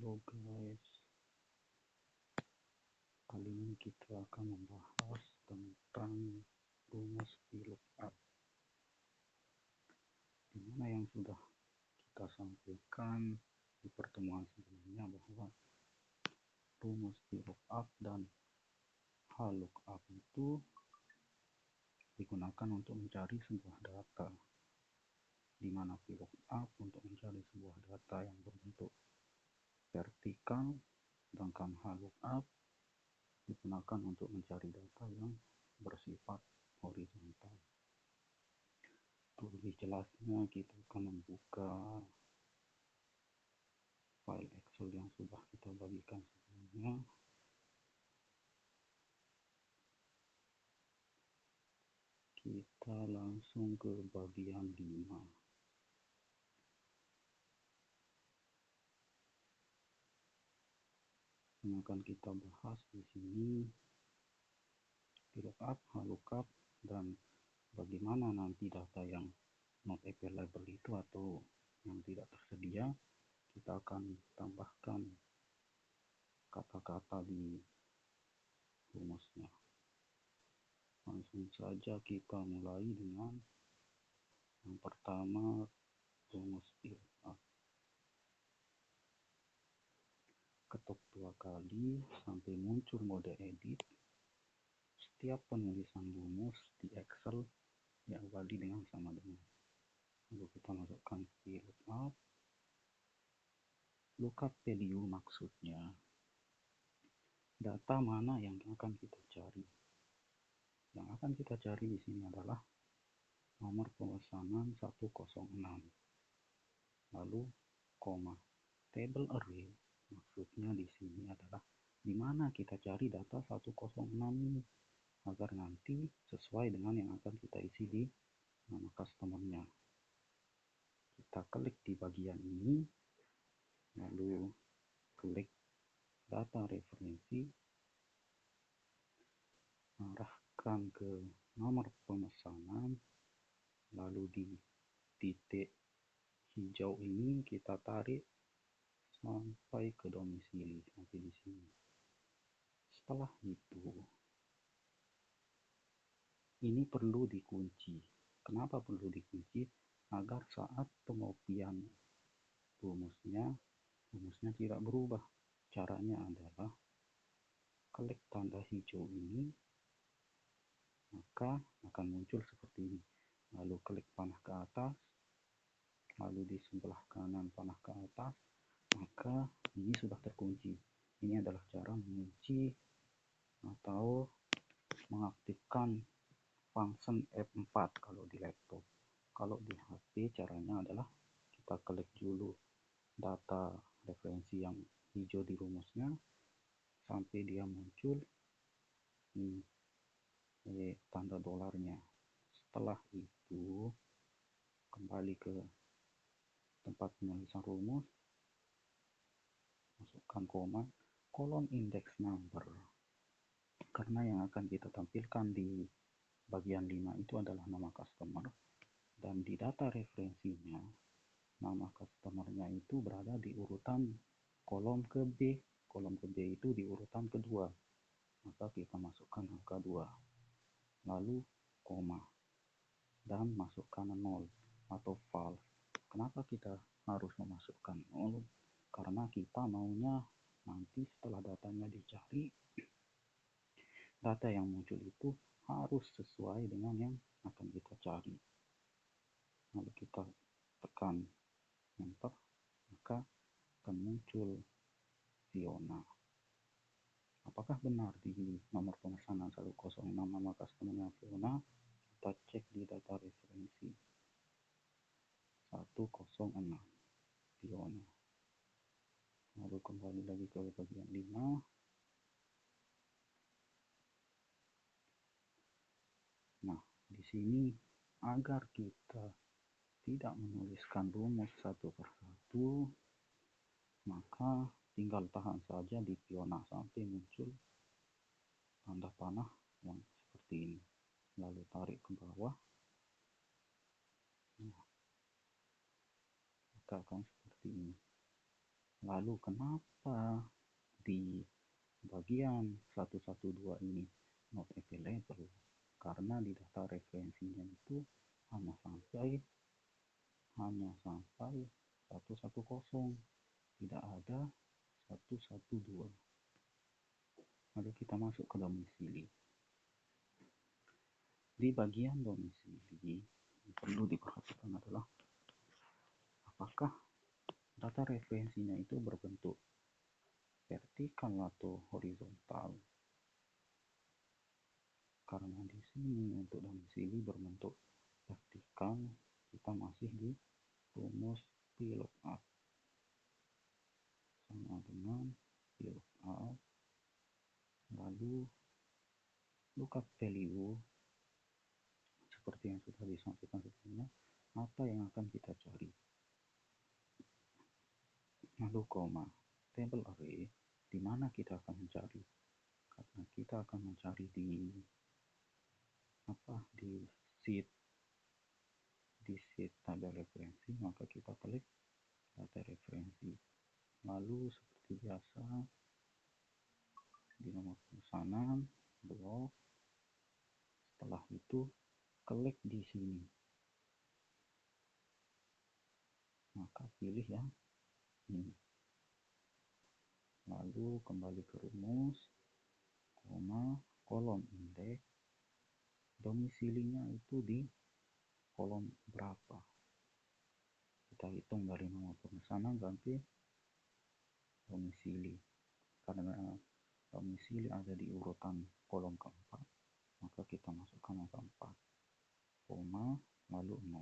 Halo guys, kali ini kita akan membahas tentang rumus VLOOKUP, dimana yang sudah kita sampaikan di pertemuan sebelumnya bahwa rumus VLOOKUP dan HLOOKUP itu digunakan untuk mencari sebuah data, di mana VLOOKUP untuk mencari sebuah data yang berbentuk vertikal, sedangkan HLOOKUP digunakan untuk mencari data yang bersifat horizontal. Untuk lebih jelasnya, kita akan membuka file Excel yang sudah kita bagikan sebelumnya. Kita langsung ke bagian 5. Yang akan kita bahas di sini VLOOKUP, HLOOKUP, dan bagaimana nanti data yang not available itu atau yang tidak tersedia, kita akan tambahkan kata-kata di rumusnya. Langsung saja kita mulai dengan yang pertama, rumus VLOOKUP. Ketuk 2 kali sampai muncul mode edit. Setiap penulisan rumus di Excel diawali dengan sama dengan. Lalu kita masukkan VLOOKUP. Lookup value maksudnya data mana yang akan kita cari. Yang akan kita cari di sini adalah nomor pemesanan 106. Lalu koma. Table array maksudnya di sini adalah di mana kita cari data 106 ini agar nanti sesuai dengan yang akan kita isi di nama customernya. Kita klik di bagian ini, lalu klik data referensi, arahkan ke nomor pemesanan, lalu di titik hijau ini kita tarik sampai ke domisili, sampai di sini. Setelah itu, ini perlu dikunci. Kenapa perlu dikunci? Agar saat pengopian rumusnya tidak berubah. Caranya adalah klik tanda hijau ini, maka akan muncul seperti ini. Lalu klik panah ke atas, lalu di sebelah kanan panah ke atas, maka ini sudah terkunci. Ini adalah cara mengunci atau mengaktifkan function F4 kalau di laptop. Kalau di HP caranya adalah kita klik dulu data referensi yang hijau di rumusnya sampai dia muncul tanda dolarnya. Setelah itu kembali ke tempat penulisan rumus, masukkan koma kolom index number, karena yang akan kita tampilkan di bagian 5 itu adalah nama customer, dan di data referensinya nama customernya itu berada di urutan kolom ke B. Kolom ke B itu di urutan kedua, maka kita masukkan angka 2, lalu koma, dan masukkan 0 atau false. Kenapa kita harus memasukkan 0? Karena kita maunya nanti setelah datanya dicari, data yang muncul itu harus sesuai dengan yang akan kita cari. Lalu kita tekan enter, maka akan muncul Fiona. Apakah benar di nomor pemesanan 106 nama customernya Fiona? Kita cek di data referensi 106 Fiona. Lalu kembali lagi ke bagian 5. Nah, di sini agar kita tidak menuliskan rumus satu persatu, maka tinggal tahan saja di Fiona sampai muncul tanda panah yang seperti ini. Lalu tarik ke bawah. Nah, maka akan seperti ini. Lalu kenapa di bagian 112 ini not available? Karena di data referensinya itu hanya sampai 110, tidak ada 112. Mari kita masuk ke domisili. Di bagian domisili yang perlu diperhatikan adalah apakah data referensinya itu berbentuk vertikal atau horizontal. Karena di sini untuk domisili berbentuk vertikal, kita masih di rumus VLOOKUP sama dengan VLOOKUP, lalu lookup value seperti yang sudah disampaikan sebelumnya, apa yang akan kita cari, lalu koma table array, di mana kita akan mencari. Karena kita akan mencari di sheet tabel referensi, maka kita klik data referensi. Lalu seperti biasa di nomor pemesanan blok, setelah itu klik di sini, maka pilih yang ini, lalu kembali ke rumus, koma kolom indeks, domisilinya itu di kolom berapa, kita hitung dari nomor pemesanan sampai domisili. Karena domisili ada di urutan kolom keempat, maka kita masukkan yang keempat, koma lalu 0.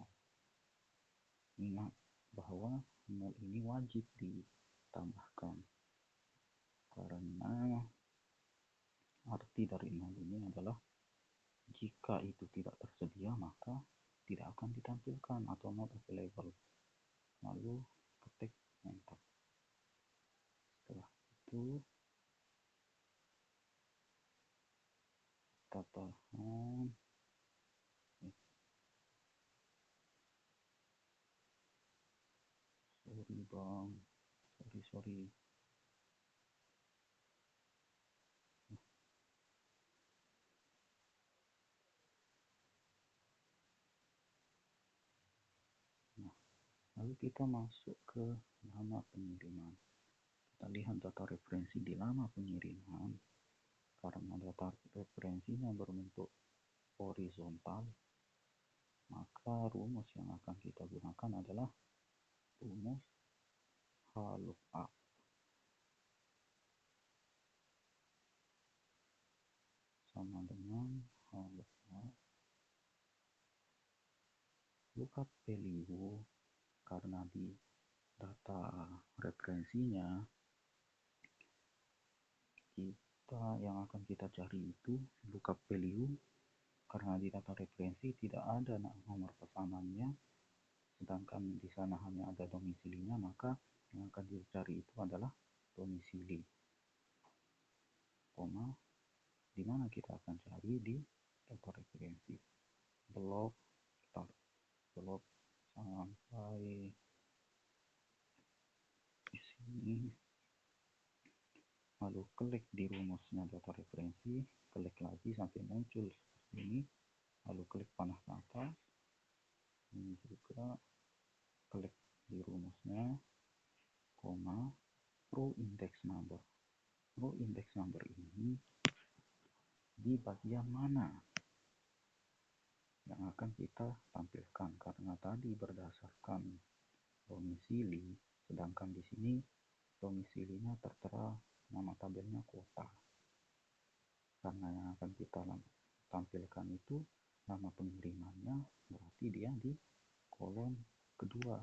Ingat bahwa 0 ini wajib ditambahkan, karena arti dari 0 ini adalah jika itu tidak tersedia maka tidak akan ditampilkan atau not available. Lalu ketik enter. Setelah itu kita tahan, sorry bang, sorry. Nah, lalu kita masuk ke lama pengiriman. Kita lihat data referensi di lama pengiriman. Karena data referensinya berbentuk horizontal, maka rumus yang akan kita gunakan adalah rumus HLOOKUP. Sama dengan HLOOKUP lookup value, karena di data referensinya kita yang akan kita cari itu lookup value. Karena di data referensi tidak ada nomor pesanannya, sedangkan di sana hanya ada domisilinya, maka yang akan dicari itu adalah domisili. Koma, di mana kita akan cari di data referensi blok, blok sampai di sini. Lalu klik di rumusnya data referensi, klik lagi sampai muncul seperti ini, lalu klik panah ke atas, ini juga klik di rumusnya, koma row index number. Row index number ini di bagian mana yang akan kita tampilkan, karena tadi berdasarkan domisili, sedangkan di sini domisilinya tertera nama tabelnya kota. Karena yang akan kita tampilkan itu nama pengirimannya, berarti dia di kolom kedua.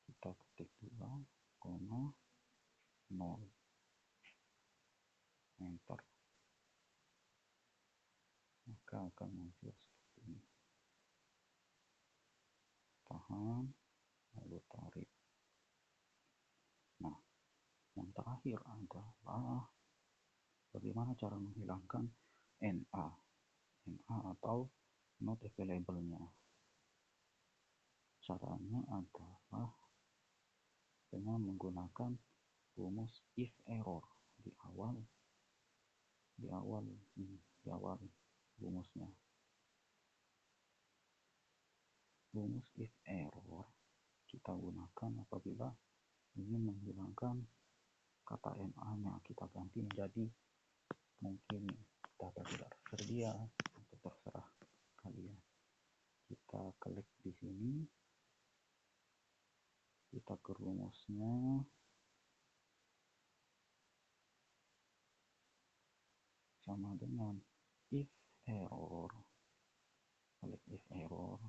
Kita ketik 2,0, enter, maka akan muncul seperti ini. Tahan, lalu tarik. Nah, yang terakhir adalah bagaimana cara menghilangkan NA atau not available-nya. Caranya adalah dengan menggunakan rumus if error di awal rumusnya. Rumus if error kita gunakan apabila ingin menghilangkan kata ma-nya, kita ganti menjadi mungkin data tidak tersedia, atau terserah kalian. Kita klik di sini, kita ke rumusnya, sama dengan if error. Klik if error.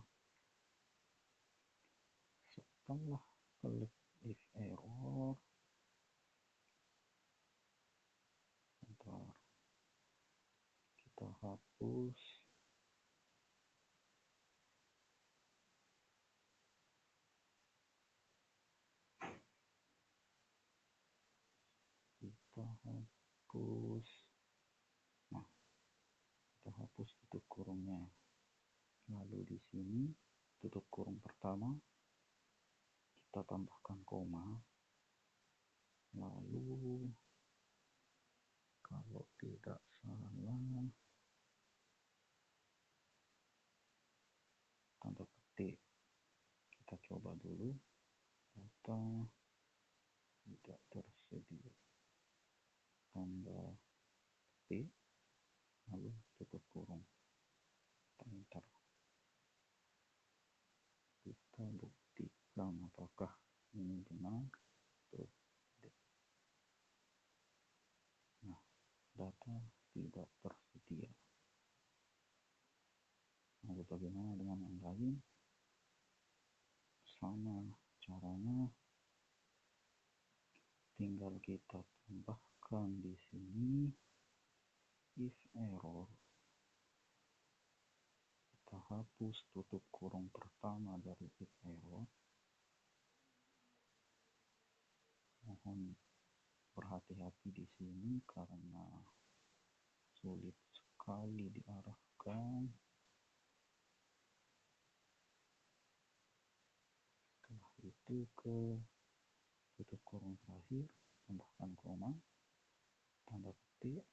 Setelah klik if error, bentar, kita hapus. Nah, kita hapus tutup kurungnya. Lalu di sini tutup kurung pertama kita tambahkan koma. Lalu kalau tidak salah tanda petik. Kita coba dulu. Data tidak tersedia. Tanda petik. Lalu tutup kurung. Enter. Kita buktikan apakah ini benar. Nah, data tidak tersedia. Lalu bagaimana dengan yang lain? Sama caranya, tinggal kita tambahkan di sini if error. Kita hapus tutup kurung pertama dari if error. Mohon berhati-hati di sini karena sulit sekali diarahkan. Setelah itu ke tutup kurung terakhir, tambahkan koma, tanda petik,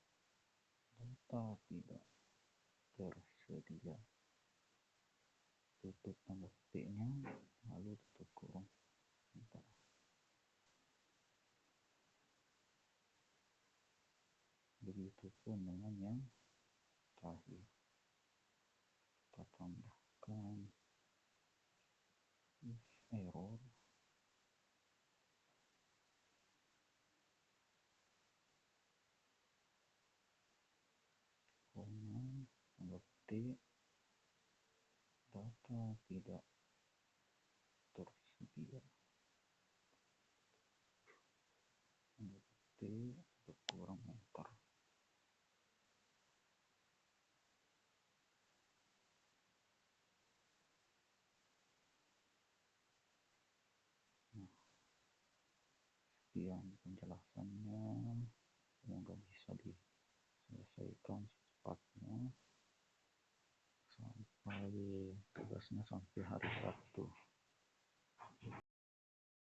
data tidak tersedia. Tutup tanda petiknya, lalu tutup kurung. Bentar. Begitupun dengan yang terakhir. Kita tambahkan if error, koma, tanda petik, data tidak tersedia. Tanda petik, tutup kurung, enter. Nah, sekian penjelasannya. Semoga bisa diselesaikan secepatnya sampai tugasnya sampai hari Sabtu.